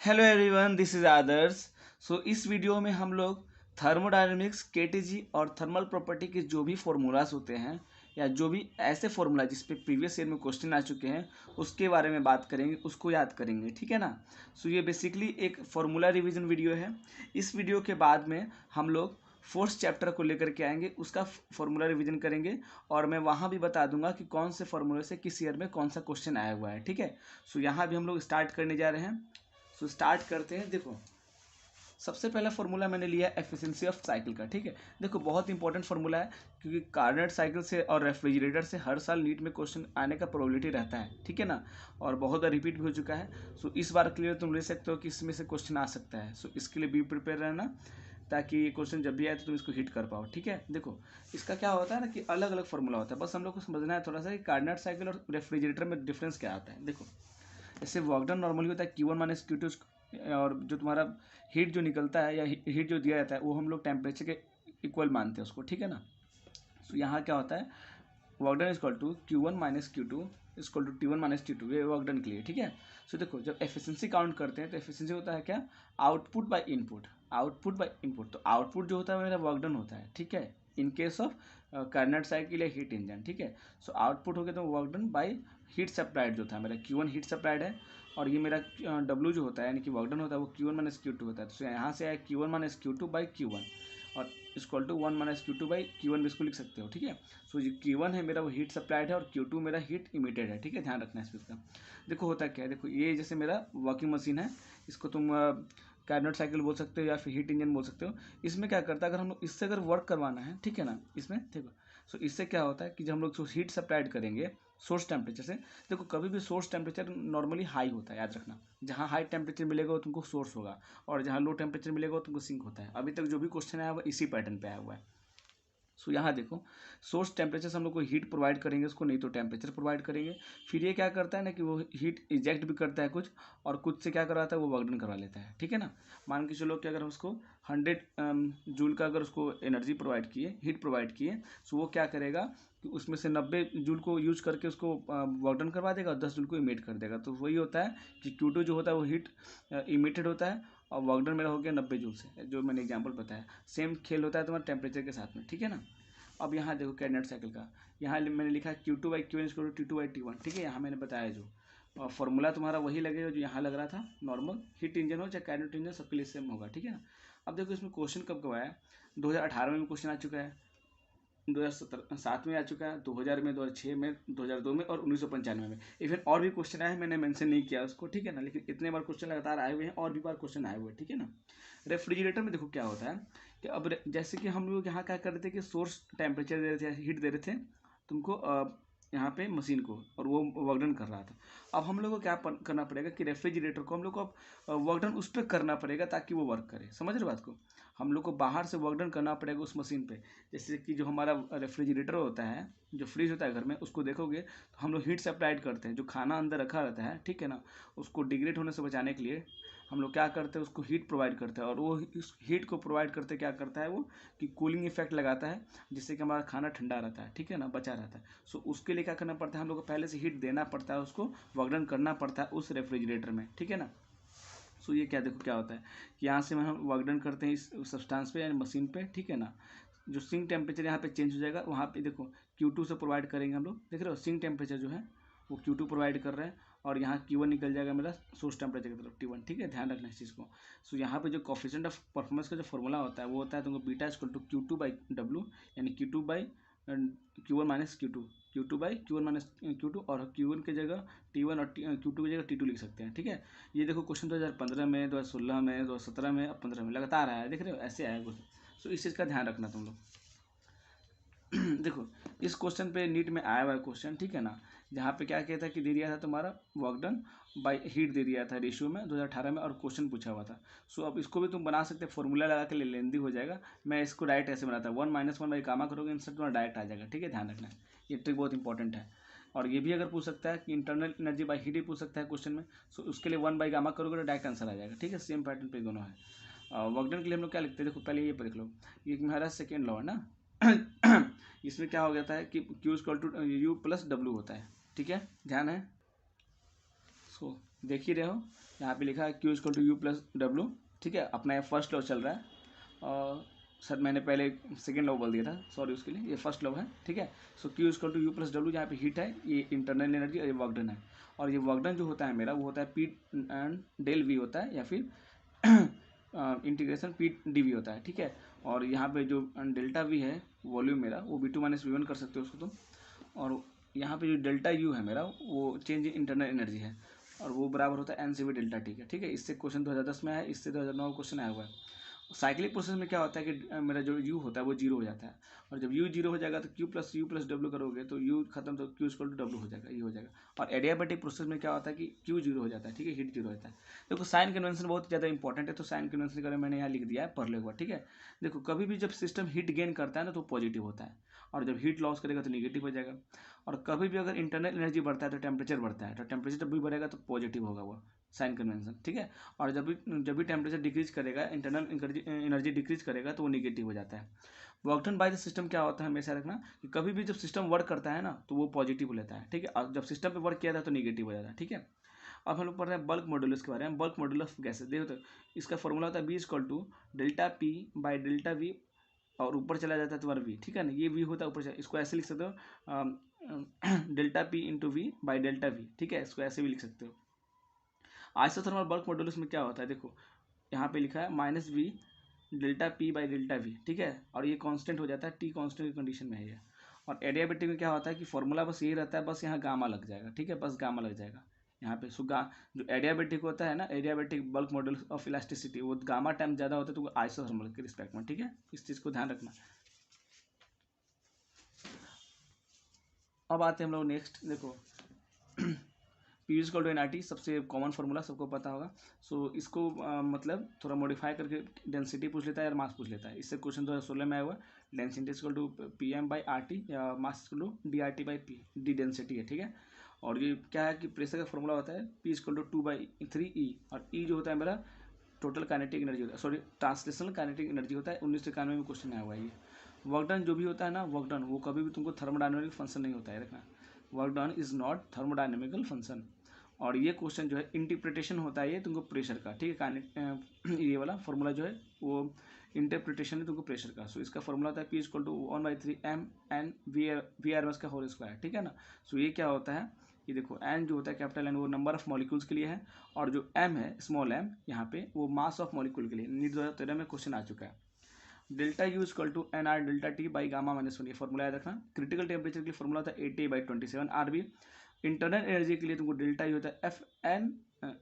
Hello everyone, this is आदर्श। इस video में हम लोग थर्मोडायनेमिक्स, केटीजी और थर्मल प्रॉपर्टी के जो भी फॉर्मूलाज होते हैं या जो भी ऐसे फॉर्मूला जिस पे प्रीवियस ईयर में क्वेश्चन आ चुके हैं उसके बारे में बात करेंगे, उसको याद करेंगे। ठीक है ना। ये बेसिकली एक फॉर्मूला रिवीजन वीडियो है। इस वीडियो के बाद में हम लोग फोर्थ चैप्टर को लेकर के आएंगे, उसका फॉर्मूला रिवीजन करेंगे और मैं वहाँ भी बता दूंगा कि कौन से फॉर्मूले से किस ईयर में कौन सा क्वेश्चन आया हुआ है। ठीक है। यहाँ भी हम लोग स्टार्ट करने जा रहे हैं। स्टार्ट करते हैं। देखो, सबसे पहला फॉर्मूला मैंने लिया है एफिशिएंसी ऑफ साइकिल का। ठीक है। देखो, बहुत इंपॉर्टेंट फॉर्मूला है क्योंकि कार्नट साइकिल से और रेफ्रिजरेटर से हर साल नीट में क्वेश्चन आने का प्रोबेबिलिटी रहता है। ठीक है ना। और बहुत बार रिपीट भी हो चुका है। इस बार क्लियर तुम ले सकते हो कि इसमें से क्वेश्चन आ सकता है। इसके लिए बी प्रिपेयर रहना ताकि ये क्वेश्चन जब भी आए तो तुम इसको हिट कर पाओ। ठीक है। देखो, इसका क्या होता है ना कि अलग अलग फॉर्मूला होता है, बस हम लोग को समझना है थोड़ा सा कि कार्नट साइकिल और रेफ्रिजरेटर में डिफरेंस क्या आता है। देखो, जैसे वर्क डन नॉर्मली होता है Q1 माइनस Q2, और जो तुम्हारा हीट जो निकलता है या हीट जो दिया जाता है वो हम लोग टेम्परेचर के इक्वल मानते हैं उसको। ठीक है ना। यहाँ क्या होता है, work done equal to Q1 minus Q2 equal to T1 minus T2, ये वर्क डन के लिए। ठीक है। देखो, जब एफिशिएंसी काउंट करते हैं तो एफिशिएंसी होता है क्या, output by input. Output by input, तो आउटपुट जो होता है मेरा वर्क डन होता है। ठीक है। In case of Carnot cycle या हीट इंजन। ठीक है। आउटपुट हो गया तो work done by heat supplied जो था मेरा Q1 हीट सप्लाइड है, और ये मेरा W जो होता है यानी कि वर्क डन होता है वो Q1 माइनस Q2 होता है। तो यहाँ से आया Q1 minus Q2 by Q1 और equal to 1 minus Q2 by Q1 भी इसको लिख सकते हो। ठीक है। ये Q1 है मेरा वो हीट सप्लाइड है और Q2 मेरा हीट इमिटेड है। ठीक है, ध्यान रखना है इसका। देखो होता क्या है, देखो ये जैसे मेरा वर्किंग मशीन है, इसको तुम कार्नट साइकिल बोल सकते हो या फिर हीट इंजन बोल सकते हो। इसमें क्या करता है, अगर हम लोग इससे अगर वर्क करवाना है, ठीक है ना, इसमें देखो इससे क्या होता है कि जब हम लोग हीट सप्लाइड करेंगे सोर्स टेम्परेचर से, देखो कभी भी सोर्स टेम्परेचर नॉर्मली हाई होता है, याद रखना। जहाँ हाई टेम्परेचर मिलेगा वो तुमको सोर्स होगा, और जहाँ लो टेम्परेचर मिलेगा वो तुमको सिंक होता है। अभी तक जो भी क्वेश्चन आया हुआ इसी पैटर्न पे आया हुआ है। यहाँ देखो, सोर्स टेम्परेचर से हम लोग को हीट प्रोवाइड करेंगे उसको, नहीं तो टेम्परेचर प्रोवाइड करेंगे। फिर ये क्या करता है ना कि वो हीट इजेक्ट भी करता है कुछ, और कुछ से क्या करवाता है वो वर्क डन करवा लेता है। ठीक है ना। मान के चलो कि अगर हम उसको 100 जूल का अगर उसको एनर्जी प्रोवाइड किए, हीट प्रोवाइड किए, तो वो क्या करेगा कि उसमें से 90 जूल को यूज करके उसको वर्क डन करवा देगा और 10 जूल को इमिट कर देगा। तो वही होता है कि Q2 जो होता है वो हीट इमिटेड होता है, और वर्क डन मेरा हो गया 90 जूल से, जो मैंने एग्जाम्पल बताया। सेम खेल होता है तुम्हारे टेम्परेचर के साथ में। ठीक है ना। अब यहाँ देखो कार्नट साइकिल का, यहाँ मैंने लिखा है Q2 by Q1 equal to T2 by T1। ठीक है। यहाँ मैंने बताया जो, और फॉर्मूला तुम्हारा वही लगेगा जो यहाँ लग रहा था। नॉर्मल हीट इंजन हो चाहे कार्नट इंजन, सबके लिए सेम होगा। ठीक है ना। अब देखो इसमें क्वेश्चन कब आया, 2018 में भी क्वेश्चन आ चुका है, 2007 में आ चुका है, 2000 में, 2006 में, 2002 में और 1995 में। इवन और भी क्वेश्चन आए, मैंने मेंशन नहीं किया उसको। ठीक है ना। लेकिन इतने बार क्वेश्चन लगातार आए हुए हैं, और भी बार क्वेश्चन आए हुए हैं। ठीक है ना। रेफ्रिजरेटर में देखो क्या होता है कि अब जैसे कि हम लोग यहाँ क्या कर रहे थे कि सोर्स टेम्परेचर दे रहे थे, हीट दे रहे थे तुमको यहाँ पे मशीन को, और वो वर्क डन कर रहा था। अब हम लोग को क्या करना पड़ेगा कि रेफ्रिजरेटर को हम लोग को अब वर्क डन उस पर करना पड़ेगा ताकि वो वर्क करे। समझ रहे बात को। हम लोग को बाहर से वर्क डन करना पड़ेगा उस मशीन पे। जैसे कि जो हमारा रेफ्रिजरेटर होता है, जो फ्रिज होता है घर में, उसको देखोगे तो हम लोग हीट सप्लाइड करते हैं, जो खाना अंदर रखा रहता है, ठीक है ना, उसको डिग्रेड होने से बचाने के लिए हम लोग क्या करते हैं, उसको हीट प्रोवाइड करते हैं। और वो इस हीट को प्रोवाइड करते क्या करता है वो कि कूलिंग इफेक्ट लगाता है, जिससे कि हमारा खाना ठंडा रहता है। ठीक है ना, बचा रहता है। उसके लिए क्या करना पड़ता है, हम लोग को पहले से हीट देना पड़ता है, उसको वर्क डन करना पड़ता है उस रेफ्रिजरेटर में। ठीक है ना। ये क्या देखो क्या होता है कि यहाँ से हम वर्क डन करते हैं इस सब्सटेंस पे यानी मशीन पे। ठीक है ना। जो सिंक टेम्परेचर यहाँ पे चेंज हो जाएगा, वहाँ पे देखो Q2 से प्रोवाइड करेंगे हम लोग। देख रहे हो सिंक टेम्परेचर जो है वो Q2 प्रोवाइड कर रहे हैं, और यहाँ Q1 निकल जाएगा मेरा सोर्स टेम्परेचर की तरफ T1। ठीक है, ध्यान रखना इस चीज़ को। यहाँ पे जो कोफिशिएंट ऑफ परफॉर्मेंस का जो फॉर्मूला होता है वो होता है तुमको beta equal to Q2 by W, यानी Q2 by Q1 minus Q2, Q2 by Q1 minus Q2, और Q1 की जगह T1 और Q2 की जगह T2 लिख सकते हैं। ठीक है। ये देखो क्वेश्चन 2015 में, 2016 में, 2017 में, अब 15 में लगातार आया है। देख रहे हो ऐसे आया क्वेश्चन। इस चीज़ का ध्यान रखना तुम लोग। देखो इस क्वेश्चन पे नीट में आया हुआ है क्वेश्चन। ठीक है ना। जहाँ पे क्या कहता है कि दे दिया था तुम्हारा वर्क डन बाई हीट दे दिया था रेशियो में 2018 में, और क्वेश्चन पूछा हुआ था। अब इसको भी तुम बना सकते हैं, फॉर्मूला लगा के लेंदी हो जाएगा। मैं इसको डायरेक्ट ऐसे बनाता हूँ, 1 - 1 बाई गामा करोगे आंसर तुम्हारा डायरेक्ट आ जाएगा। ठीक है, ध्यान रखना है, ये ट्रिक बहुत इंपॉर्टेंट है। और ये भी अगर पूछ सकता है कि इंटरनल एनर्जी बाई हीट ही पूछ सकता है क्वेश्चन में। उसके लिए 1 बाई गामा करोगे तो डायरेक्ट आंसर आ जाएगा। ठीक है, सेम पैटर्न पे दोनों है। वर्क डन के लिए हम लोग क्या लिखते हैं, देखो पहले ये देख लो, ये हमारा सेकेंड लॉ है ना। इसमें क्या हो जाता है कि Q = U + W होता है। ठीक है, ध्यान है। देख ही रहे हो, यहाँ पे लिखा है Q equal to U plus W, ठीक है। अपना ये फर्स्ट लॉ चल रहा है, और सर मैंने पहले सेकेंड लॉ बोल दिया था, सॉरी उसके लिए, ये फर्स्ट लॉ है, ठीक है। So Q equal to U plus W, यहाँ पे हीट है, ये इंटरनल एनर्जी और ये वर्क डन है, और ये वर्क डन जो होता है मेरा वो होता है P डेल V होता है, या फिर इंटीग्रेशन P dV होता है, ठीक है। और यहाँ पे जो डेल्टा V है वॉल्यूम मेरा, वो V2 माइनस V1 कर सकते हो उसको तुम, और यहाँ पे जो डेल्टा U है मेरा वो चेंज इन इंटरनल एनर्जी है, और वो बराबर होता है NCV डेल्टा टी का, ठीक है। इससे क्वेश्चन 2010 में है, इससे 2009 क्वेश्चन आया हुआ है। साइक्लिक प्रोसेस में क्या होता है कि मेरा जो U होता है वो जीरो हो जाता है, और जब U जीरो हो जाएगा तो Q plus you plus W करोगे तो U खत्म, तो Q इक्वल टू डब्ल्यू हो जाएगा, ये हो जाएगा। और एडियाबैटिक प्रोसेस में क्या होता है कि Q जीरो हो जाता है, ठीक है, हीट जीरो हो जाता है। देखो साइन कन्वेंशन बहुत ज़्यादा इंपॉर्टेंट है, तो साइन कन्वेंशन का मैंने यहाँ लिख दिया है, पढ़ लो एक बार, ठीक है। देखो कभी भी जब सिस्टम हीट गेन करता है ना तो पॉजिटिव होता है, और जब हीट लॉस करेगा तो निगेटिव हो जाएगा। और कभी भी अगर इंटरनल एनर्जी बढ़ता है तो टेम्परेचर बढ़ता है, तो टेम्परेचर जब भी बढ़ेगा तो पॉजिटिव होगा वो साइन कन्वेंशन, ठीक है। और जब भी टेम्परेचर डिक्रीज करेगा, इंटरनल एनर्जी डिक्रीज करेगा तो वो निगेटिव हो जाता है। Work done by the system क्या होता है हमेशा रखना कि कभी भी जब सिस्टम वर्क करता है ना तो वो पॉजिटिव लेता है, ठीक है, और जब सिस्टम पे वर्क किया था तो निगेटिव हो जाता है, ठीक है। अब हम लोग पढ़ रहे हैं बल्क मॉड्यूलस के बारे में। बल्क मॉड्यूलस गैसेस देखो तो इसका फॉर्मूला होता है B equal to delta P by delta V, और ऊपर चला जाता है तुम्हारा वी, ठीक है ना, ये वी होता है ऊपर, इसको ऐसे लिख सकते हो delta P into V by delta V, ठीक है, इसको ऐसे भी लिख सकते हो। आइसोथर्मल बल्क मॉड्यूलस में क्या होता है, देखो यहाँ पे लिखा है minus we delta P by delta V, ठीक है, और ये कांस्टेंट हो जाता है, टी कांस्टेंट की कंडीशन में है ये। और एडियाबैटिक में क्या होता है कि फॉर्मूला बस यही रहता है, बस यहाँ गामा लग जाएगा, ठीक है, बस गामा लग जाएगा यहाँ पे। सो जो एडियाबैटिक होता है ना, adiabatic bulk model of elasticity, वो गामा टाइम ज़्यादा होता है तो आइसोथर्मल के रिस्पेक्ट में, ठीक है, इस चीज़ को ध्यान रखना। अब आते हैं हम लोग नेक्स्ट, देखो P इक्वल टू NRT सबसे कॉमन फार्मूला, सबको पता होगा। सो इसको मतलब थोड़ा मॉडिफाई करके डेंसिटी पूछ लेता है या मास पूछ लेता है। इससे क्वेश्चन 2016 में आया हुआ, density equal to PM by RT या mass equal to DRT by P, D density है, ठीक है। और ये क्या है कि प्रेशर का फॉर्मूला होता है P इक्वल टू 2/3E, और E जो होता है मेरा टोटल काइनेटिक एनर्जी होता है, सॉरी ट्रांसलेशनल काइनेटिक एनर्जी होता है। 1991 में क्वेश्चन आया हुआ है ये। वर्क डन जो भी होता है ना, वर्क डन वो कभी भी तुमको थर्मोडायनेमिक फंक्शन नहीं होता है, रखना, work done is not thermodynamical function. और ये क्वेश्चन जो है इंटरप्रिटेशन होता है ये तुमको प्रेशर का, ठीक है, ये वाला फॉर्मूला जो है वो इंटरप्रिटेशन है तुमको प्रेशर का। सो इसका फॉर्मूला होता है P इक्वल टू 1/3 M/V/RMS का होल स्क्वायर, ठीक है ना। सो ये क्या होता है, ये देखो N जो होता है कैपिटल N वो नंबर ऑफ मॉलिक्यूल्स के लिए है, और जो M है स्मॉल m यहाँ पे वो मास ऑफ मॉलिक्यूल के लिए। नीट 2013 में क्वेश्चन आ चुका है। Delta U equal to NR delta T by gamma minus 1, ये फॉर्मूला याद रखना। क्रिटिकल टेम्परेचर के लिए फॉर्मूला होता है 80/27 RB। इंटरनल एनर्जी के लिए तुमको डेल्टा यू होता है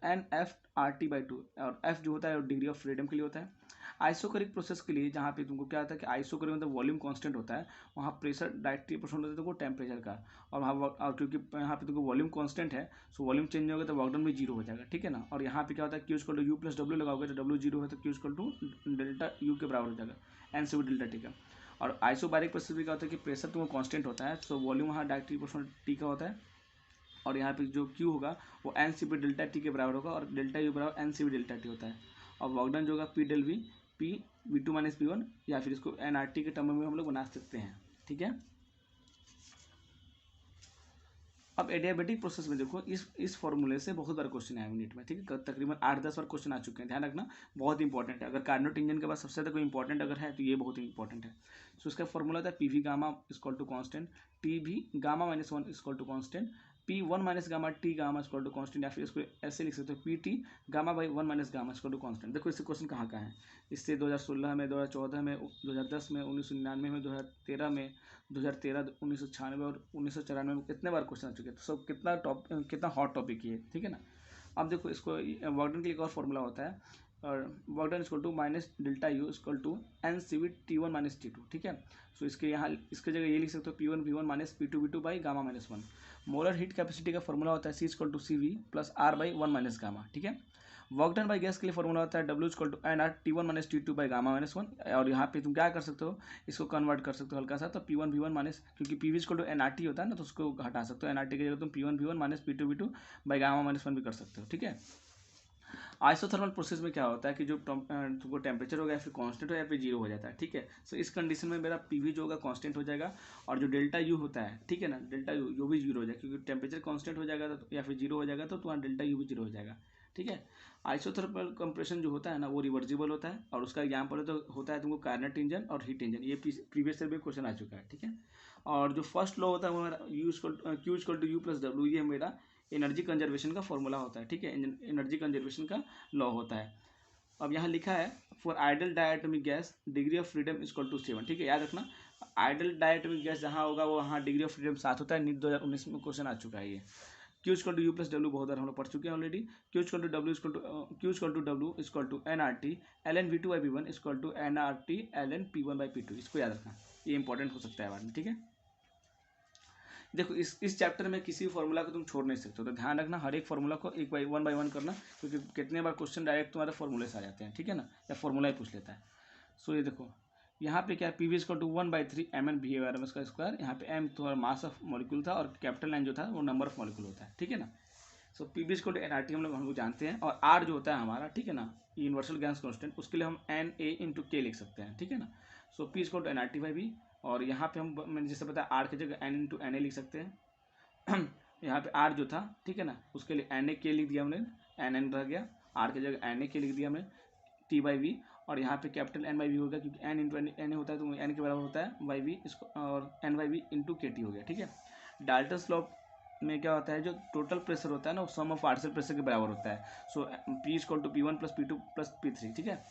NF/RT/2, और F जो होता है डिग्री ऑफ फ्रीडम के लिए होता है। आइसोकरिक प्रोसेस के लिए जहाँ पे तुमको क्या होता है कि आइसोकरिक मतलब वॉल्यूम कांस्टेंट होता है, वहाँ प्रेशर डायरेक्टली प्रोपोर्शनल होता है तुमको टेम्परेचर का, और वहाँ और क्योंकि यहाँ पे तुमको वॉल्यूम कांस्टेंट है, सो वॉल्यूम चेंज होगा तो वर्क डन भी जीरो हो जाएगा, ठीक है ना। और यहाँ पे क्या होता है Q equal to U plus W लगाओगे तो डब्ल्यू जीरो है तो Q equal to delta U के बराबर हो जाएगा NCV डेल्टा टी का। और आइसोबारिक प्रोसेस में क्या होता है कि प्रेशर तुमको कांस्टेंट होता है, सो वॉल्यूम वहाँ डायरेक्टली प्रोपोर्शनल टी का होता है, और यहाँ पे जो Q होगा वो NCV डेल्टा टी के बराबर होगा, और डेल्टा यू बराबर NCV डेल्टा टी होता है। और वर्क डन जो होगा P del V P V2 minus V1, या फिर इसको NRT के टर्म में हम लोग बना सकते हैं, ठीक है। अब एडियाबैटिक प्रोसेस में देखो इस फॉर्मूले से बहुत बार क्वेश्चन आया यूनिट में, ठीक है, तकरीबन 8-10 बार क्वेश्चन आ चुके हैं, ध्यान रखना, बहुत इंपॉर्टेंट है। अगर कार्नोट इंजन के बाद सबसे ज़्यादा कोई इंपॉर्टेंट अगर है तो ये बहुत इंपॉर्टेंट है। सो इसका फॉर्मूला था PV gamma equal to constant, TV gamma minus 1 equal to constant, P1 minus gamma T gamma equal to constant, या फिर इसको ऐसे लिख सकते हो PT gamma by 1 minus gamma equal to constant. देखो इससे क्वेश्चन कहाँ है, इससे 2016 में, 2014 में, 2010 में, 1999 में, 2013 में, 2013, 1996 और 1994 में कितने बार क्वेश्चन आ चुके हैं। तो सब कितना हॉट टॉपिक है, ठीक है ना। अब देखो इसको वर्क डन के लिए एक और फॉर्मूला होता है, और work done equal to minus delta U equal to NCV T1 minus T2, ठीक है। सो इसके यहाँ इसके जगह ये लिख सकते हो P1 V1 minus P2 V2 by gamma minus 1। Molar heat capacity का फॉर्मूला होता है C equal to CV plus R by 1 minus gamma, ठीक है। वर्क डन बाई गैस के लिए फॉर्मूला होता है W equal to NR T1 minus T2 by gamma minus 1, और यहाँ पे तुम क्या कर सकते हो, इसको कन्वर्ट कर सकते हो हल्का सा, तो P1 V1 माइनस, क्योंकि PV इक्वल टू NRT होता है ना, तो उसको हटा सकते हो, NRT की जगह तुम P1 V1 minus P2 V2 by gamma minus 1 भी कर सकते हो, ठीक है। आइसोथर्मल प्रोसेस में क्या होता है कि जो तुमको टेम्परेचर होगा या फिर कांस्टेंट हो या फिर जीरो हो जाता है, ठीक है। सो इस कंडीशन में मेरा पीवी जो होगा कांस्टेंट हो जाएगा और जो डेल्टा यू होता है, ठीक है ना, डेल्टा यू भी जीरो हो जाएगा क्योंकि टेम्परेचर कांस्टेंट हो जाएगा तो या फिर जीरो हो जाएगा तो तुम्हारा डेल्टा यू भी जीरो हो जाएगा, ठीक है। आइसोथर्मल कंप्रेशन जो होता है ना वो रिवर्सिबल होता है और उसका एग्जाम्पल तो होता है तुमको कार्नट इंजन और हीट इंजन, ये प्रीवियस ईयर में क्वेश्चन आ चुका है, ठीक है। और जो फर्स्ट लॉ होता है वो मेरा Q equal to U plus W, ये मेरा एनर्जी कंजर्वेशन का फॉर्मूला होता है, ठीक है, एनर्जी कंजर्वेशन का लॉ होता है। अब यहाँ लिखा है for ideal diatomic gas degree of freedom equal to 7, ठीक है, याद रखना आइडल डायटोमिक गैस जहाँ होगा वो वहाँ डिग्री ऑफ फ्रीडम 7 होता है। नीट 2019 में क्वेश्चन आ चुका है ये। Q equal to U plus W बहुत बार हम लोग पढ़ चुके हैं already. Q equal to W equal to N R T L N V two by P one equal to N R T L N P one by P two, इसको याद रखना, ये इंपॉर्टेंट हो सकता है बाद में, ठीक है। देखो इस चैप्टर में किसी भी फॉर्मूला को तुम छोड़ नहीं सकते हो, तो ध्यान रखना हर एक फॉर्मूला को वन बाई वन करना, क्योंकि कितने बार क्वेश्चन डायरेक्ट तुम्हारे फॉर्मूले से आ जाते हैं, ठीक है ना, या फॉर्मूला ही पूछ लेता है। सो ये देखो यहाँ पे क्या P V equal to 1/3 mn V R M S का स्क्वायर, यहाँ पे m तुम्हारा मास ऑफ मॉलिक्यूल था और कैपिटल N जो था वो नंबर ऑफ मॉलिक्यूल होता है, ठीक है ना। So P V equal to N R T हम लोग जानते हैं, और r जो होता है हमारा, ठीक है ना, यूनिवर्सल गैस कांस्टेंट, उसके लिए हम एन ए इंटू के लिख सकते हैं, ठीक है ना। So P equal to N R T by V, और यहाँ पे मैंने जैसे बताया r की जगह n इंटू एन ए लिख सकते हैं। यहाँ पे r जो था, ठीक है ना, उसके लिए एन ए के लिख दिया हमने, एन एन रह गया, r की जगह एन ए के लिख दिया हमने, टी बाई वी, और यहाँ पे कैपिटल एन बाई वी होगा क्योंकि एन इंटू एन होता है तो एन के बराबर होता है बाई वी, इसको और एन बाई वी इंटू के टी हो गया, ठीक है। डाल्टन्स लॉ में क्या होता है, जो टोटल प्रेशर होता है ना वो सम ऑफ पार्शियल प्रेशर के बराबर होता है। So P equal to P1 plus P2 plus P3, ठीक है।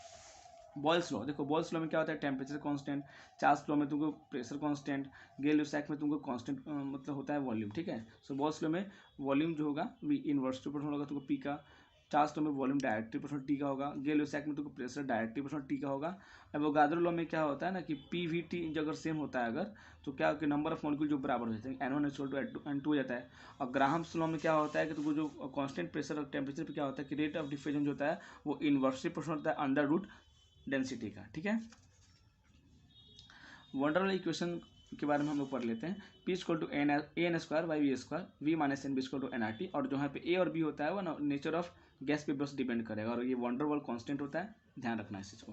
बॉयल्स लॉ, देखो बॉयल्स लॉ में क्या होता है, टेम्परेचर कांस्टेंट, चार्ल्स लॉ में तुमको प्रेशर कांस्टेंट, गेल-लुसाक में तुमको कांस्टेंट मतलब होता है वॉल्यूम, ठीक है। सो बॉयल्स लॉ में वॉल्यूम जो होगा वी इनवर्स प्रोपोर्शनल होगा तुमको पी का, चार्ल्स लॉ में वॉल्यूम डायरेक्टली प्रोपोर्शनल टी का होगा, गेल-लुसाक में तुमको प्रेशर डायरेक्टली प्रोपोर्शनल टी का होगा। एवोगाड्रो लॉ में क्या होता है ना कि पी वी टी अगर सेम होता है अगर, तो क्या कि नंबर ऑफ मॉलिक्यूल जो बराबर हो जाते हैं, N1 इक्वल टू N2 हो जाता है। और ग्राहम्स लॉ में क्या होता है कि तुमको जो कांस्टेंट प्रेशर और टेम्परेचर पे क्या होता है कि रेट ऑफ डिफ्यूजन जो होता है वो इनवर्सली प्रोपोर्शनल होता है अंडर रूट डेंसिटी का, ठीक है। वंडरवॉल इक्वेशन के बारे में हम लोग पढ़ लेते हैं। P equal to N square by V square, V minus N B equal to N R T, और जो यहाँ पे ए और बी होता है वो ना नेचर ऑफ गैस पे बस डिपेंड करेगा, और ये वंडरवॉल कांस्टेंट होता है, ध्यान रखना इस चीज़ को।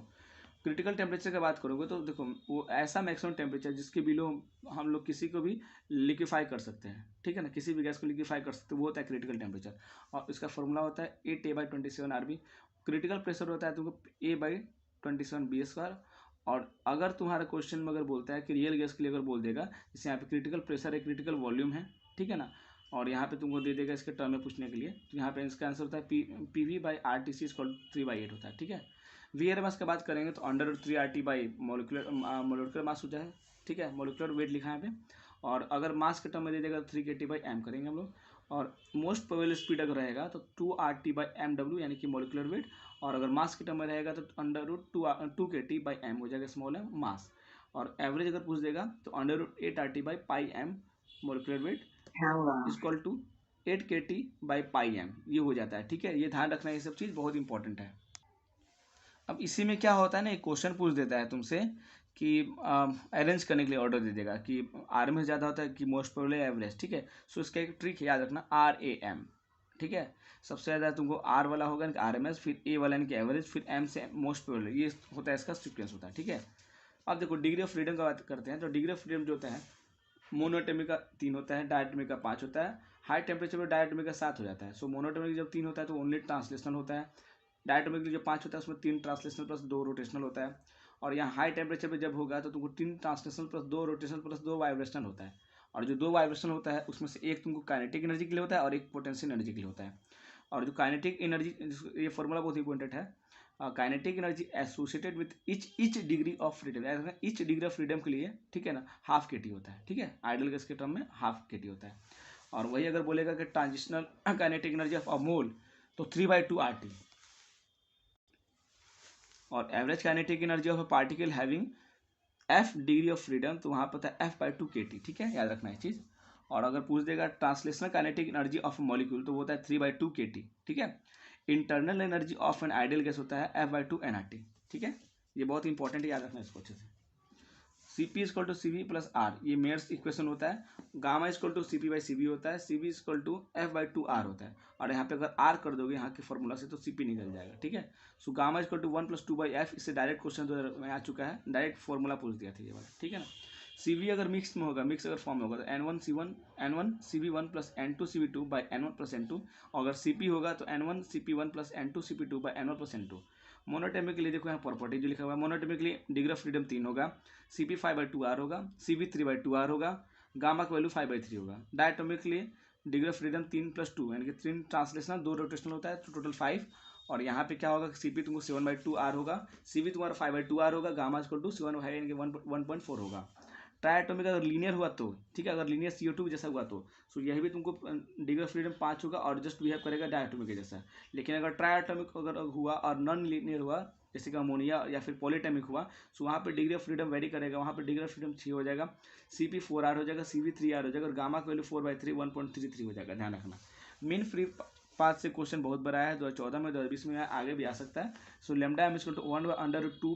क्रिटिकल टेम्परेचर की बात करोगे तो देखो वो ऐसा मैक्सिमम टेम्परेचर जिसके बिलो हम लोग किसी को भी लिक्विफाई कर सकते हैं, ठीक है ना, किसी भी गैस को लिक्विफाई कर सकते हैं, वो होता है क्रिटिकल टेम्परेचर, और इसका फॉर्मूला होता है 8A/27 RB। क्रिटिकल प्रेशर होता है तुमको A/27 B स्क्वायर, और अगर तुम्हारा क्वेश्चन में अगर बोलता है कि रियल गैस के लिए अगर बोल देगा, जैसे यहाँ पे क्रिटिकल प्रेशर है, क्रिटिकल वॉल्यूम है, ठीक है ना, और यहाँ पे तुमको दे देगा इसके टर्म में पूछने के लिए, तो यहाँ पे इसका आंसर होता है P V by R T C equal 3/8 होता है, ठीक है। वी आर मास की बात करेंगे तो under root 3 RT by molecular mass हो जाए, ठीक है, मोलिकुलर वेट लिखा है यहाँ पे, और अगर मास के टर्म में दे देगा तो 3 kT बाई एम करेंगे हम लोग, और मोस्ट प्रोबेबल स्पीड अगर रहेगा तो 2 RT बाई एम डब्ल्यू यानी कि मोलिकुलर वेट, और अगर मास के टर्म में रहेगा तो under root 2 kT by M हो जाएगा स्मॉल एम मास, और एवरेज अगर पूछ देगा तो under root 8 RT by pi M molecular weight equal to 8 kT by pi M, ये हो जाता है, ठीक है। ये ध्यान रखना, ये सब चीज़ बहुत इंपॉर्टेंट है। अब इसी में क्या होता है ना, एक क्वेश्चन पूछ देता है तुमसे कि अरेंज करने के लिए ऑर्डर दे देगा कि आर में ज़्यादा होता है कि मोस्ट प्रोबेबल एवरेज, ठीक है। सो इसका एक ट्रिक याद रखना, RAM, ठीक है, सबसे ज़्यादा तुमको आर वाला होगा कि RMS, फिर ए वाला यानी कि एवरेज, फिर एम से मोस्ट प्रोबेबल, ये होता है इसका सीक्वेंस होता है, ठीक है। अब देखो डिग्री ऑफ फ्रीडम का बात करते हैं, तो डिग्री ऑफ फ्रीडम जो होता है मोनोएटॉमिक का 3 होता है, डायटोमिक का 5 होता है, हाई टेम्परेचर में डायटोमिक का 7 हो जाता है। सो मोनोएटॉमिक जब 3 होता है तो ओनली ट्रांसलेशनल होता है, डायटोमिक जो 5 होता है उसमें 3 ट्रांसलेशनल प्लस 2 रोटेशनल होता है, और यहाँ हाई टेम्परेचर पे जब होगा तो तुमको 3 translational plus 2 rotational plus 2 vibrational होता है, और जो 2 वाइब्रेशनल होता है उसमें से एक तुमको काइनेटिक एनर्जी के लिए होता है और एक पोटेंशियल एनर्जी के लिए होता है। और जो काइनेटिक एनर्जी, ये फॉर्मूला बहुत इंपॉर्टेंट है, kinetic energy associated with each degree of freedom, each degree of freedom के लिए, ठीक है ना, हाफ kT होता है, ठीक है, आइडल गैस के टर्म में हाफ kT होता है। और वही अगर बोलेगा कि translational kinetic energy of a mole तो 3/2 RT, और average kinetic energy of a particle having F degree of freedom तो वहाँ पर होता है F/2 kT, ठीक है, याद रखना है चीज़। और अगर पूछ देगा translational kinetic energy of molecule तो वो होता है 3/2 kT, ठीक है। Internal energy of an ideal gas होता है F/2 nRT, ठीक है, ये बहुत इंपॉर्टेंट है, याद रखना इसको अच्छे से। C P equal to C V plus R, ये मेयर्स इक्वेशन होता है। Gamma equal to C P by C V होता है, C V equal to F by two R होता है। और यहाँ पे अगर आर कर दोगे यहाँ के फॉर्मूला से तो सी पी निकल जाएगा, ठीक है। So gamma equal to 1 + 2 by F, इससे डायरेक्ट क्वेश्चन तो आ चुका है, डायरेक्ट फॉर्मूला पूछ दिया था ये वाला, ठीक है ना। सी वी अगर मिक्स में होगा, मिक्स अगर फॉर्म में होगा तो N1 C V one plus N2 C V two by N1 plus N2। अगर सी पी होगा तो N1 C P one plus N2 C P two by N1 plus N2। Monoatomic के लिए देखो यहाँ प्रॉपर्टी जो लिखा हुआ है, मोनोटोमिक के लिए डिग्री ऑफ फ्रीडम 3 होगा, सी पी 5/2 होगा, सी वी 3/2 होगा, गामा का वैल्यू 5/3 होगा। डायटोमिक के लिए डिग्री ऑफ फ्रीडम 3 + 2 यानी कि 3 ट्रांसलेशनल 2 रोटेशनल होता है, तो टोटल 5। और यहाँ पे क्या होगा, सी पी तुमको 7/2 होगा, सी वी तुम्हारा 5/2 होगा, गामा इक्वल टू 7 यानी कि 1.4 होगा। ट्राइएटोमिक अगर लीनियर हुआ तो ठीक है, अगर लीनियर CO2 जैसा हुआ तो सो यही भी तुमको डिग्री ऑफ फ्रीडम 5 होगा और जस्ट बिहेव करेगा डायटोमिक के जैसा। लेकिन अगर ट्राइएटोमिक अगर हुआ और नॉन लीनियर हुआ, जैसे कि अमोनिया या फिर पॉलीटोमिक हुआ, सो वहाँ पे डिग्री ऑफ फ्रीडम वेरी करेगा, वहाँ पे डिग्री ऑफ फ्रीडम 6 हो जाएगा, सी पी 4R हो जाएगा, सी वी 3R हो जाएगा और गामा का वैल्यू 4/3 1.33 हो जाएगा, ध्यान रखना। मीन फ्री पाथ से क्वेश्चन बहुत बड़ा है, 2014 में 2020 में आगे भी आ सकता है। So lambda M equal to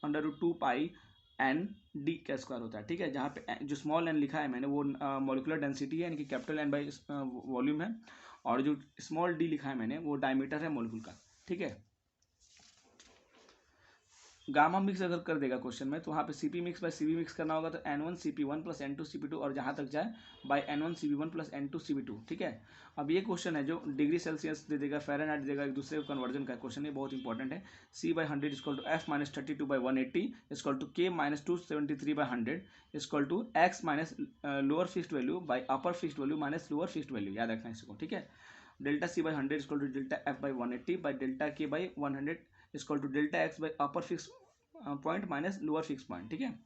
1/√2 pi N D का स्क्वायर होता है, ठीक है। जहाँ पे जो स्मॉल एन लिखा है मैंने वो मॉलिकुलर डेंसिटी है, यानी कि कैपिटल एन बाई वॉल्यूम है, और जो स्मॉल डी लिखा है मैंने वो डायमीटर है मॉलिक्यूल का, ठीक है। गामा मिक्स अगर कर देगा क्वेश्चन में तो वहाँ पे CP mix by CV mix करना होगा, तो N1 CP1 plus N2 CP2 और जहाँ तक जाए bye N1 CP1 plus N2 CP2, ठीक है। अब ये क्वेश्चन है जो डिग्री सेल्सियस दे देगा, फ़ारेनहाइट दे देगा, एक दूसरे को कन्वर्जन का क्वेश्चन है, बहुत इंपॉर्टेंट है। C/100 equal to F minus 32/180 equal to K minus 273/100 equal to X minus lower fixed value by upper fixed value minus lower fixed value, याद रखना इसको, ठीक है। Delta C/100 equal to delta F by 180 by delta K by 100 equal to delta X by upper fix point minus lower fix point, ठीक है।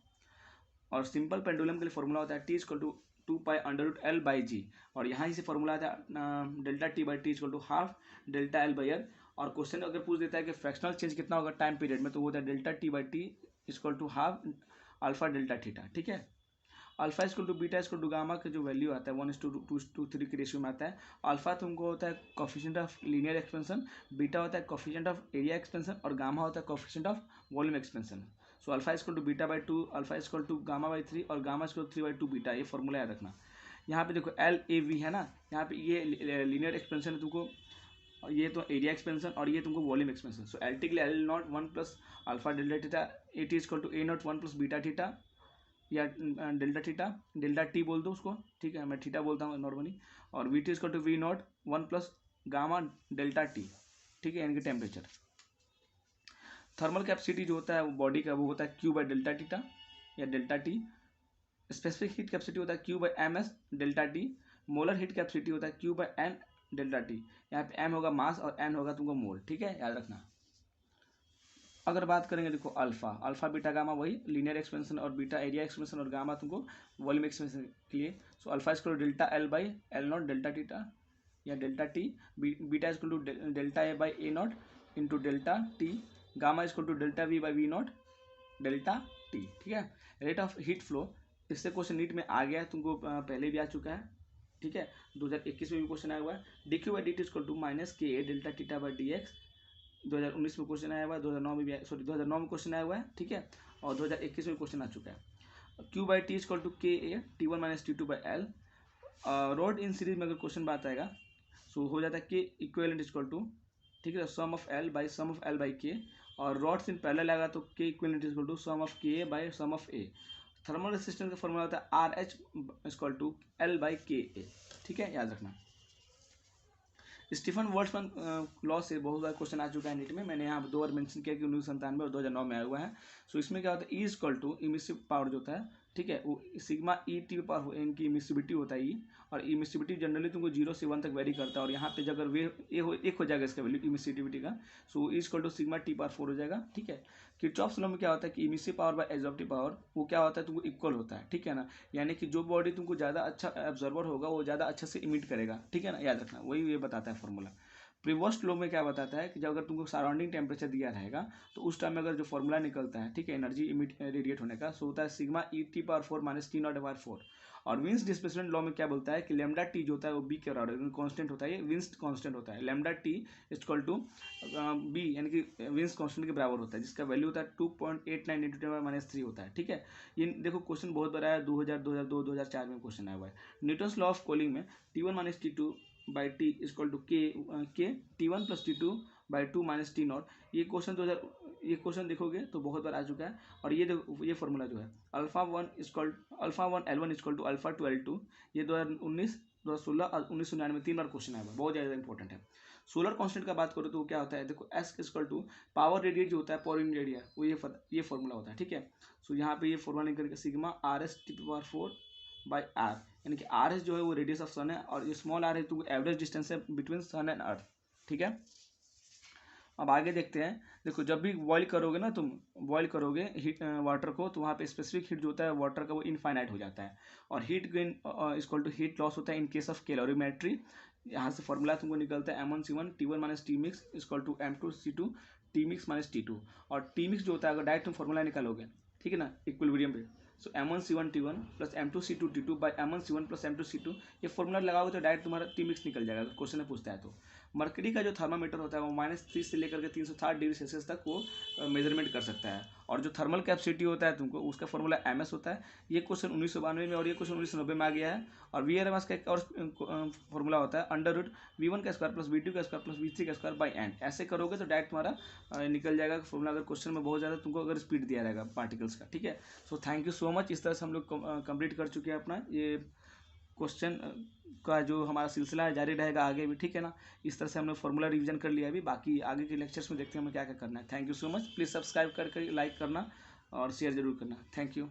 और simple pendulum के लिए फॉर्मूला होता है T इक्वल टू 2π√L/G, और यहाँ से फॉर्मूला आता है delta T by T equal to half delta L/R। और क्वेश्चन अगर पूछ देता है कि फ्रैक्शनल चेंज कितना होगा टाइम पीरियड में, तो वो होता है delta T by T equal to half alpha delta theta, ठीक है। Alpha equal to beta equal to gamma का जो वैल्यू आता है 1:2:3 के रेशियो में आता है। अल्फा तुमको होता है coefficient of linear expansion, beta होता है कोफिशिएंट ऑफ एरिया एक्सपेंशन और गामा होता है coefficient of volume expansion. So alpha equal to beta by 2, alpha equal to gamma by 3 और गामा इक्वल टू 3/2 बीटा, ये फॉर्मूला याद रखना। यहाँ पे देखो LAV है ना, यहाँ पे ये लीनियर एक्सपेंशन है तुमको, ये तो एरिया एक्सपेंशन और ये तुमको volume expansion. So L T के लिए L0 1 plus alpha delta theta, AT equal to A0 1 plus beta theta या डेल्टा थीटा, डेल्टा टी बोल दो उसको, ठीक है, मैं थीटा बोलता हूँ नॉर्मली। और V T equal to V0 1 plus gamma delta T, ठीक है, यानी कि टेम्परेचर। थर्मल कैपेसिटी जो होता है वो बॉडी का वो होता है Q बाई डेल्टा थीटा या delta T. Specific heat capacity होता है Q by MS delta T. Molar heat capacity होता है Q by N delta T. यहाँ पे M होगा मास और N होगा तुमको मोल, ठीक है, याद रखना। अगर बात करेंगे देखो अल्फा बीटा गामा वही लीनियर एक्सपेंशन और बीटा एरिया एक्सपेंशन और गामा तुमको वॉल्यूम एक्सपेंशन के लिए। So alpha equal to delta L by L0 delta theta या delta T, beta equal to delta A by A0 into delta T, gamma equal to delta V by V0 delta T, ठीक है। Rate of heat flow, इससे question NEET में आ गया है, तुमको पहले भी आ चुका है, ठीक है, 2021 में भी क्वेश्चन आया हुआ है। DQ by DT equal to minus KA delta theta by DX, 2019 में क्वेश्चन आया हुआ है, 2009 में भी 2009 में क्वेश्चन आया हुआ है, ठीक है, और 2021 में क्वेश्चन आ चुका है। Q by T equal to KA T1 minus T2 by L। Rod in series में अगर क्वेश्चन बात आएगा सो हो जाता है K इक्वेलेंट इक्वल टू, ठीक है, sum of L by sum of L by K। और रॉड्स इन पैरेलल आएगा तो K equivalent equal to sum of KA by sum of A। Thermal resistance का फॉर्मूला होता है RH equal to L by KA, ठीक है, याद रखना। स्टीफन बोल्ट्जमैन लॉ से बहुत बार क्वेश्चन आ चुका है नीट में, मैंने यहाँ 2 बार मेंशन किया कि 1997 और 2009 में आया हुआ है। सो इसमें क्या होता है, E equal to emissive power जो होता है, ठीक है, वो सिग्मा E टी पावर इनकी इमिसिविटी होता है E, और इमिसिविटी जनरली तुमको 0 से 1 तक वेरी करता है, और यहाँ पे अगर वे एक हो जाएगा इसका वैल्यू इमिसिविटी का, so E equal to sigma T/4 हो जाएगा, ठीक है। किरचॉफ्स लॉ में क्या होता है कि emissive power bye absorptive power वो क्या होता है तुमको इक्वल होता है, ठीक है ना, यानी कि जो बॉडी तुमको ज़्यादा अच्छा एब्जॉर्बर होगा वो ज़्यादा अच्छे से इमिट करेगा, ठीक है ना, याद रखना, वही ये बताता है फॉर्मूला। प्रीवोस्ट लॉ में क्या बताता है कि जब अगर तुमको सराउंडिंग टेम्परेचर दिया रहेगा तो उस टाइम में अगर जो फॉर्मूला निकलता है, ठीक है, एनर्जी इमिट रेडिएट होने का, सो होता है सिग्मा E⁴ माइनस T0/4। और विंस डिस्प्लेसमेंट लॉ में क्या बोलता है कि लैम्डा टी जो होता है वो बी के बराबर कांस्टेंट होता है, ये विंस कांस्टेंट होता है, lambda T equal to B यानी कि विंस कांस्टेंट के बराबर होता है, जिसका वैल्यू होता है 2.89 × 10⁻³ होता है, ठीक है। ये देखो क्वेश्चन बहुत बड़ा है, 2000, 2002, 2004 में क्वेश्चन आया हुआ है। न्यूटन्स लॉ ऑफ कूलिंग में T1 - T2 by T equal to के T1 + T2 बाई 2 - T0। ये क्वेश्चन देखोगे तो बहुत बार आ चुका है। और ये फॉर्मूला जो है α1 L1 इक्वल टू α2 L2, ये 2019, 2016 और 1999 में 3 बार क्वेश्चन आया हुआ है, बहुत ज़्यादा इंपॉर्टेंट है। सोलर कांस्टेंट का बात करो तो क्या होता है, देखो S equal to power radiate जो होता है, पावर इन एरिया, वो ये फॉर्मूला होता है, ठीक है। सो यहाँ पे ये फॉर्मूला निकल के सिग्मा RS⁴ बाई R, यानी कि RS जो है वो रेडियस ऑफ सन है और ये स्मॉल r है तो एवरेज डिस्टेंस है बिटवीन सन एंड अर्थ, ठीक है। अब आगे देखते हैं। देखो जब भी बॉईल करोगे ना, तुम बॉईल करोगे हीट वाटर को, तो वहाँ पे स्पेसिफिक हीट जो होता है वाटर का वो इनफाइनाइट हो जाता है। और heat gain equal to heat loss होता है इन केस ऑफ कैलोरीमेट्री। यहाँ से फॉर्मूला तुमको निकलता है M1C1 T1 - Tmix equal to M2C2 Tmix - T2। और Tmix जो होता है अगर डायरेक्ट तुम फॉर्मूला निकालोगे, ठीक है ना, इक्विलिब्रियम पे, सो M1C1 T1 plus M2C2 T2 by M1C1 plus M2C2, ये फॉर्मूला लगाओगे तो डायरेक्ट तुम्हारा Tmix निकल जाएगा अगर क्वेश्चन में पूछता है तो। मर्करी का जो थर्मामीटर होता है वो -30 से लेकर के 360 डिग्री सेल्सियस तक वो मेजरमेंट कर सकता है। और जो थर्मल कैपेसिटी होता है तुमको उसका फॉर्मूला MS होता है। ये क्वेश्चन 1992 में और ये क्वेश्चन 1990 में आ गया है। और VRMS का एक और फॉर्मूला होता है √V1² plus V2² plus V3² by N. ऐसे करोगे तो डायरेक्ट तुम्हारा निकल जाएगा फॉर्मूला अगर क्वेश्चन में बहुत ज़्यादा तुमको अगर स्पीड दिया रहेगा पार्टिकल्स का, ठीक है। So thank you so much. इस तरह से हम लोग कंप्लीट कर चुके हैं अपना ये क्वेश्चन का जो हमारा सिलसिला है जारी रहेगा आगे भी, ठीक है ना। इस तरह से हमने फॉर्मूला रिवीजन कर लिया अभी, बाकी आगे के लेक्चर्स में देखते हैं हमें क्या क्या करना है। Thank you so much. Please subscribe करके लाइक करना और शेयर जरूर करना। Thank you.